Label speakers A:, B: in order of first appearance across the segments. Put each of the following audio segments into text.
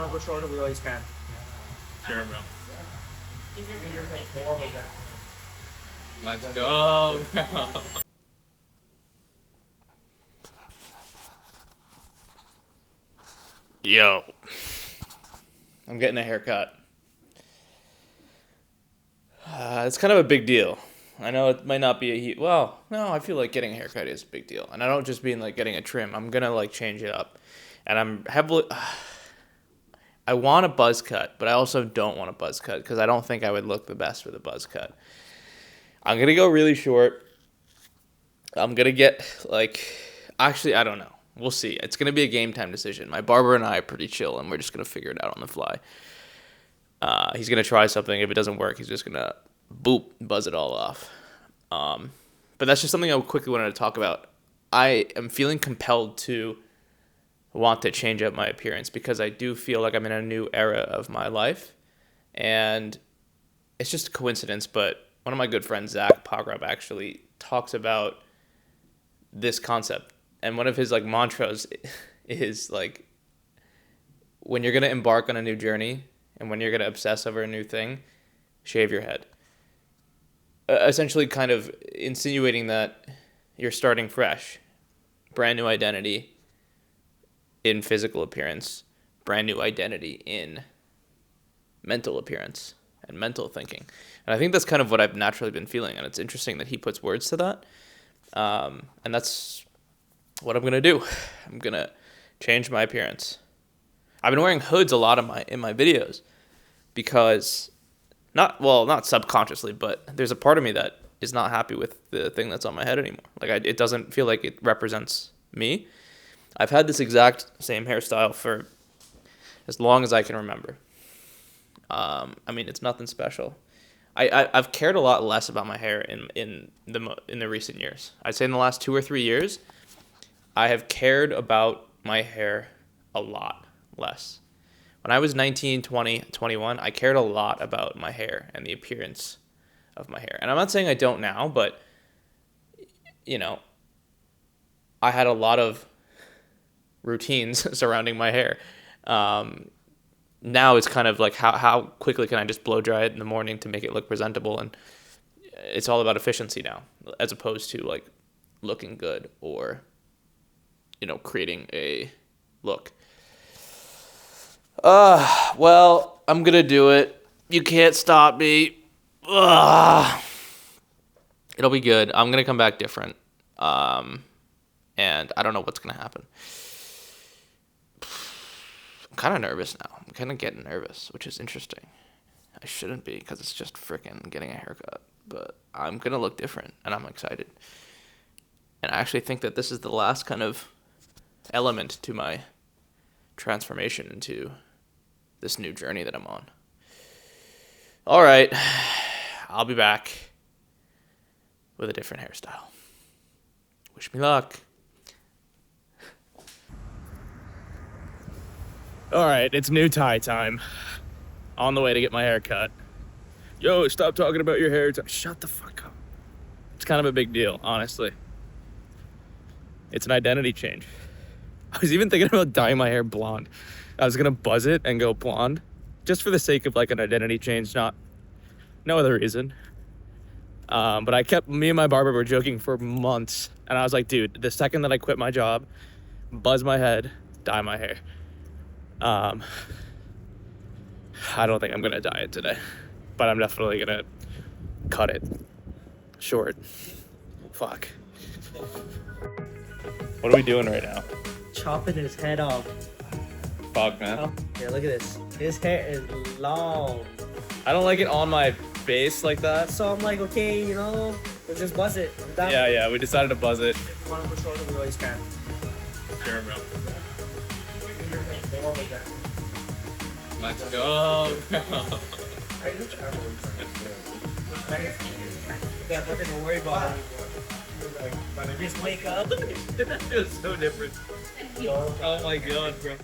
A: Go shorter, we always can.
B: Sure, bro. Let's go. Yo, I'm getting a haircut. It's kind of a big deal. I know it might not be well, no, I feel like getting a haircut is a big deal. And I don't just mean like getting a trim. I'm gonna like change it up. And I'm heavily I want a buzz cut, but I also don't want a buzz cut because I don't think I would look the best with a buzz cut. I'm gonna go really short. I'm gonna get like actually I don't know. We'll see. It's gonna be a game time decision. My barber and I are pretty chill, and we're just gonna figure it out on the fly. He's gonna try something. If it doesn't work, he's just gonna boop buzz it all off. But that's just something I quickly wanted to talk about. I am feeling compelled to want to change up my appearance because I do feel like I'm in a new era of my life, and it's just a coincidence. But one of my good friends, Zach Pogrub, actually talks about this concept, and one of his like mantras is like, when you're gonna embark on a new journey and when you're gonna obsess over a new thing, shave your head. Essentially, kind of insinuating that you're starting fresh, brand new identity in physical appearance, brand new identity in mental appearance and mental thinking. And I think that's kind of what I've naturally been feeling, and it's interesting that he puts words to that. And that's what I'm gonna do. I'm gonna change my appearance. I've been wearing hoods a lot in my videos because not subconsciously, but there's a part of me that is not happy with the thing that's on my head anymore. Like it doesn't feel like it represents me. I've had this exact same hairstyle for as long as I can remember. I mean, it's nothing special. I've cared a lot less about my hair in the recent years. I'd say in the last 2 or 3 years, I have cared about my hair a lot less. When I was 19, 20, 21, I cared a lot about my hair and the appearance of my hair. And I'm not saying I don't now, but you know, I had a lot of routines surrounding my hair. Now it's kind of like how quickly can I just blow dry it in the morning to make it look presentable, and it's all about efficiency now as opposed to like looking good or creating a look. Well, I'm gonna do it. You can't stop me. It'll be good. I'm gonna come back different. And I don't know what's gonna happen. I'm kind of nervous now. I'm kind of getting nervous, which is interesting. I shouldn't be because it's just freaking getting a haircut. But I'm gonna look different, and I'm excited. And I actually think that this is the last kind of element to my transformation into this new journey that I'm on. All right, I'll be back with a different hairstyle. Wish me luck. All right, it's new tie time. On the way to get my hair cut. Yo, stop talking about your hair. Shut the fuck up. It's kind of a big deal, honestly. It's an identity change. I was even thinking about dyeing my hair blonde. I was gonna buzz it and go blonde, just for the sake of like an identity change, no other reason. But me and my barber were joking for months, and I was like, dude, the second that I quit my job, buzz my head, dye my hair. I don't think I'm gonna dye it today, but I'm definitely gonna cut it short. Fuck. What are we doing right now?
A: Chopping his head off.
B: Fuck, man.
A: Oh, yeah, look at this. His hair is long.
B: I don't like it on my face like that.
A: So I'm like, okay, we'll just buzz it.
B: Yeah, we decided to buzz it.
A: If you want to go shorter, we always can.
B: Sure, bro. Let's go.
A: Got nothing to worry about anymore. Just wake up.
B: That feels so different. Oh my god, bro.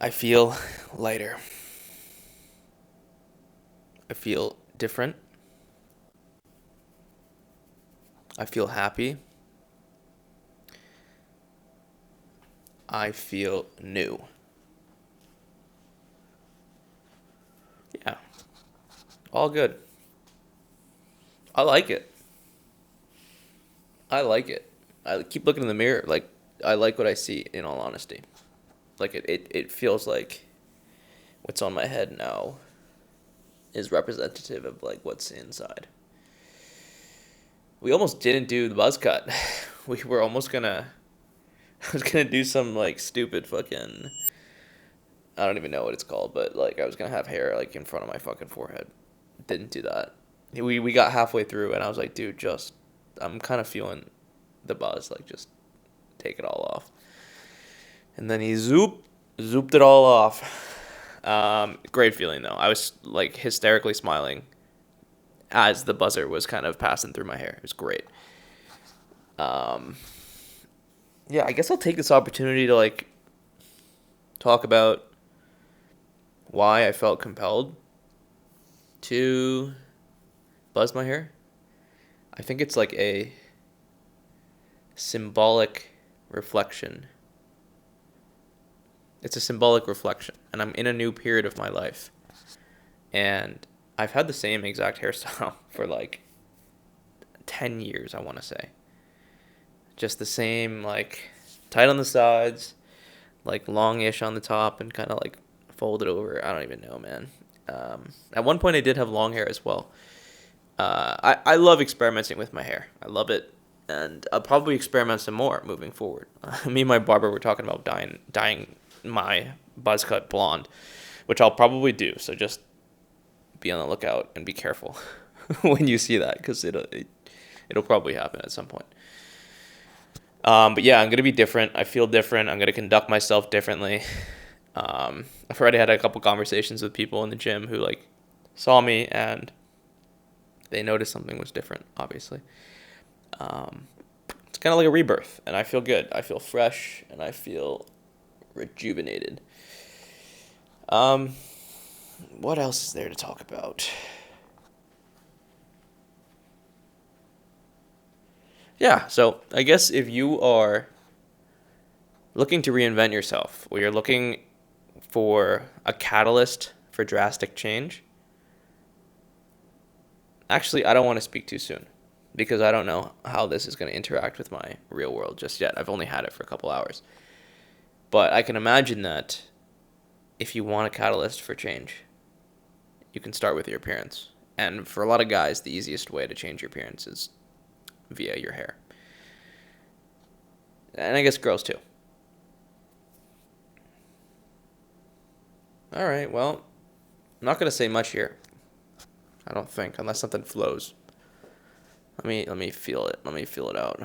B: I feel lighter. I feel different. I feel happy. I feel new. Yeah, all good. I like it. I like it. I keep looking in the mirror. Like, I like what I see, in all honesty. Like, it feels like what's on my head now is representative of, like, what's inside. We almost didn't do the buzz cut. We were almost gonna. I was gonna do some, like, stupid fucking. I don't even know what it's called, but, like, I was gonna have hair, like, in front of my fucking forehead. Didn't do that. We got halfway through, and I was like, dude, just. I'm kind of feeling the buzz. Like, just take it all off. And then he zooped it all off. Great feeling though. I was like hysterically smiling as the buzzer was kind of passing through my hair. It was great. Um, yeah, I guess I'll take this opportunity to like talk about why I felt compelled to buzz my hair. I think it's like a symbolic reflection. It's a symbolic reflection, and I'm in a new period of my life. And I've had the same exact hairstyle for like 10 years, I want to say. Just the same, like, tight on the sides, like, longish on the top, and kind of, like, folded over. I don't even know, man. At one point, I did have long hair as well. I love experimenting with my hair. I love it. And I'll probably experiment some more moving forward. Me and my barber were talking about dyeing my buzz cut blonde, which I'll probably do. So just be on the lookout and be careful when you see that, because it'll probably happen at some point. But yeah, I'm gonna be different. I feel different. I'm gonna conduct myself differently. I've already had a couple conversations with people in the gym who like saw me and they noticed something was different. Obviously, it's kind of like a rebirth, and I feel good. I feel fresh, and I feel rejuvenated. What else is there to talk about? Yeah, so I guess if you are looking to reinvent yourself, or you're looking for a catalyst for drastic change, actually, I don't want to speak too soon because I don't know how this is going to interact with my real world just yet. I've only had it for a couple hours. But I can imagine that if you want a catalyst for change, you can start with your appearance. And for a lot of guys, the easiest way to change your appearance is via your hair. And I guess girls too. All right, well, I'm not going to say much here. I don't think, unless something flows. Let me feel it. Let me feel it out.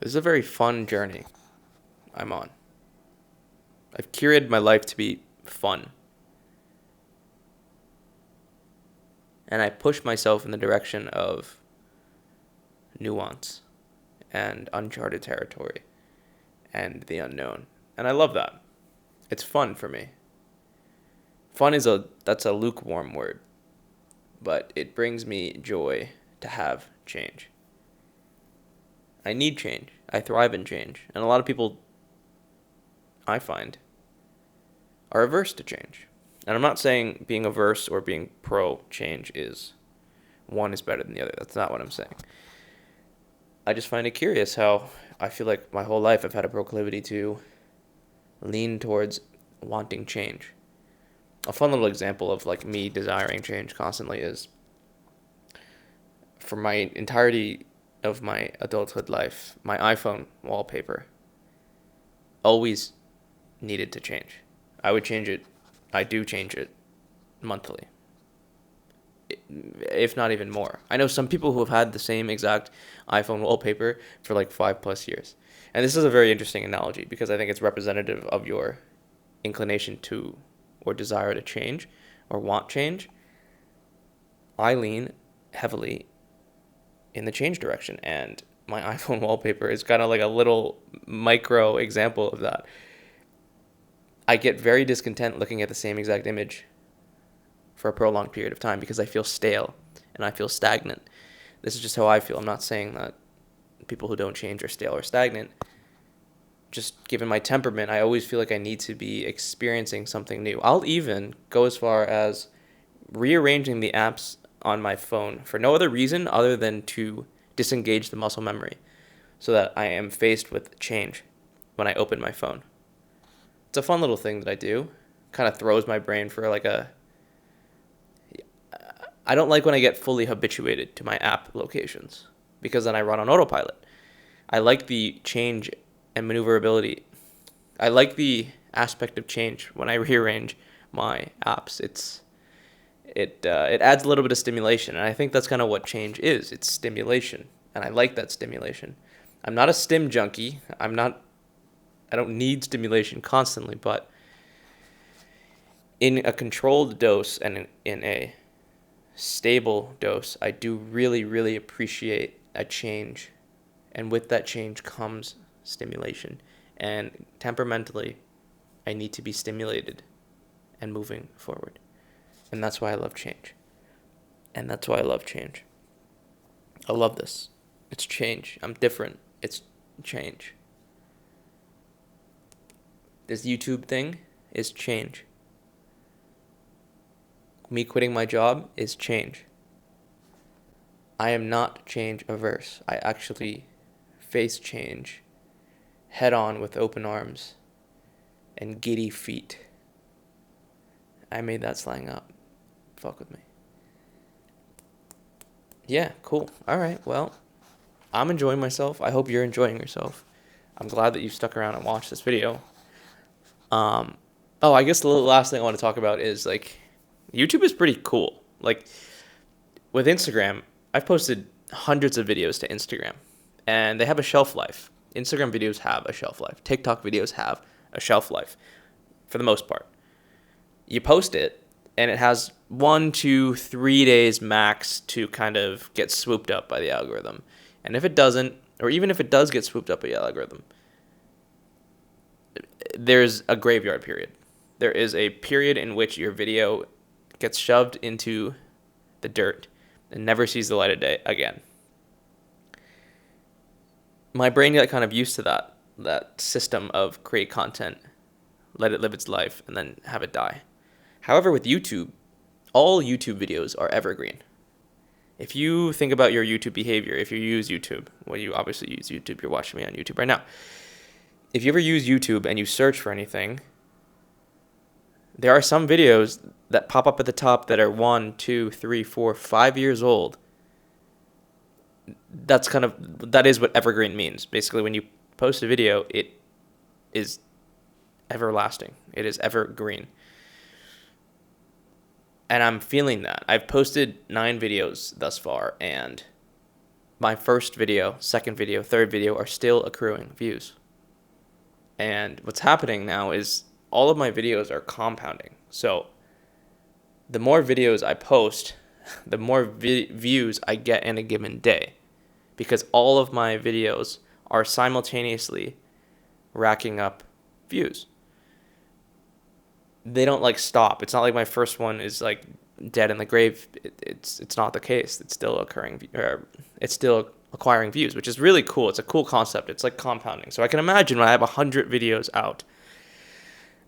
B: This is a very fun journey I'm on. I've curated my life to be fun. And I push myself in the direction of nuance and uncharted territory and the unknown. And I love that. It's fun for me. Fun that's a lukewarm word, but it brings me joy to have change. I need change. I thrive in change. And a lot of people, I find, are averse to change. And I'm not saying being averse or being pro change is one is better than the other. That's not what I'm saying. I just find it curious how I feel like my whole life I've had a proclivity to lean towards wanting change. A fun little example of like me desiring change constantly is for my entirety of my adulthood life, my iPhone wallpaper always needed to change. I would change it. I do change it monthly, if not even more. I know some people who have had the same exact iPhone wallpaper for like 5+ years. And this is a very interesting analogy because I think it's representative of your inclination to or desire to change or want change. I lean heavily in the change direction, and my iPhone wallpaper is kind of like a little micro example of that. I get very discontent looking at the same exact image for a prolonged period of time because I feel stale and I feel stagnant. This is just how I feel. I'm not saying that people who don't change are stale or stagnant. Just given my temperament, I always feel like I need to be experiencing something new. I'll even go as far as rearranging the apps on my phone for no other reason other than to disengage the muscle memory so that I am faced with change when I open my phone. It's a fun little thing that I do. Kind of throws my brain for like a... I don't like when I get fully habituated to my app locations because then I run on autopilot. I like the change and maneuverability. I like the aspect of change when I rearrange my apps. It adds a little bit of stimulation, and I think that's kind of what change is. It's stimulation, and I like that stimulation. I'm not a stim junkie. I don't need stimulation constantly, but in a controlled dose and in a stable dose, I do really, really appreciate a change. And with that change comes stimulation. And temperamentally, I need to be stimulated and moving forward. And that's why I love change. And that's why I love change. I love this. It's change. I'm different. It's change. This YouTube thing is change. Me quitting my job is change. I am not change averse. I actually face change head on with open arms and giddy feet. I made that slang up. Fuck with me. Yeah, cool. All right, well, I'm enjoying myself. I hope you're enjoying yourself. I'm glad that you stuck around and watched this video. I guess the last thing I want to talk about is like YouTube is pretty cool. Like with Instagram, I've posted hundreds of videos to Instagram and they have a shelf life. Instagram videos have a shelf life. TikTok videos have a shelf life for the most part. You post it and it has 1 to 3 days max to kind of get swooped up by the algorithm. And if it doesn't, or even if it does get swooped up by the algorithm, there's a graveyard period. There is a period in which your video gets shoved into the dirt and never sees the light of day again. My brain got kind of used to that system of create content, let it live its life, and then have it die. However, with YouTube, all YouTube videos are evergreen. If you think about your YouTube behavior, if you use YouTube, well, you obviously use YouTube, you're watching me on YouTube right now. If you ever use YouTube and you search for anything, there are some videos that pop up at the top that are 1, 2, 3, 4, 5 years old. That is what evergreen means. Basically, when you post a video, it is everlasting. It is evergreen. And I'm feeling that. I've posted 9 videos thus far, and my first video, second video, third video are still accruing views. And what's happening now is all of my videos are compounding. So the more videos I post, the more views I get in a given day, because all of my videos are simultaneously racking up views. They don't like stop. It's not like my first one is like dead in the grave. It's not the case. It's still it's still acquiring views, which is really cool. It's a cool concept. It's like compounding. So I can imagine when I have 100 videos out,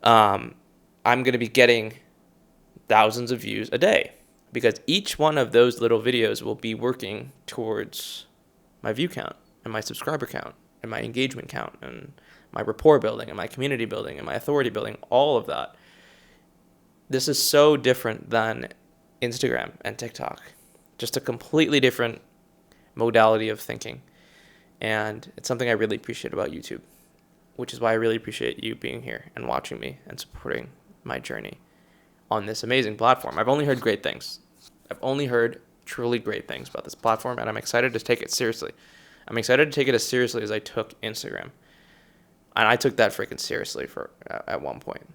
B: I'm going to be getting thousands of views a day, because each one of those little videos will be working towards my view count and my subscriber count and my engagement count and my rapport building and my community building and my authority building, all of that. This is so different than Instagram and TikTok. Just a completely different modality of thinking. And it's something I really appreciate about YouTube. which is why I really appreciate you being here and watching me and supporting my journey on this amazing platform. I've only heard great things. I've only heard truly great things about this platform, and I'm excited to take it seriously. I'm excited to take it as seriously as I took Instagram. And I took that freaking seriously at one point.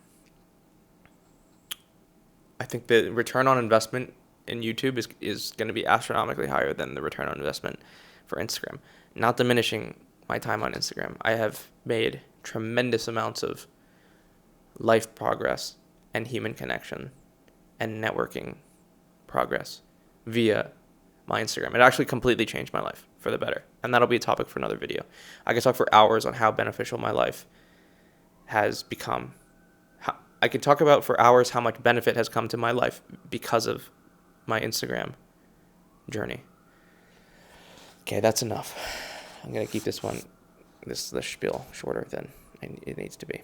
B: I think the return on investment in YouTube is going to be astronomically higher than the return on investment for Instagram. Not diminishing my time on Instagram. I have made tremendous amounts of life progress and human connection and networking progress via my Instagram. It actually completely changed my life for the better. And that'll be a topic for another video. I could talk for hours on how beneficial my life has become. I could talk about for hours how much benefit has come to my life because of my Instagram journey. Okay, that's enough. I'm going to keep this spiel shorter than it needs to be.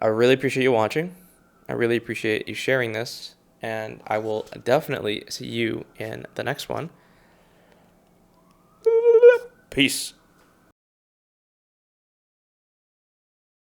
B: I really appreciate you watching. I really appreciate you sharing this. And I will definitely see you in the next one. Peace.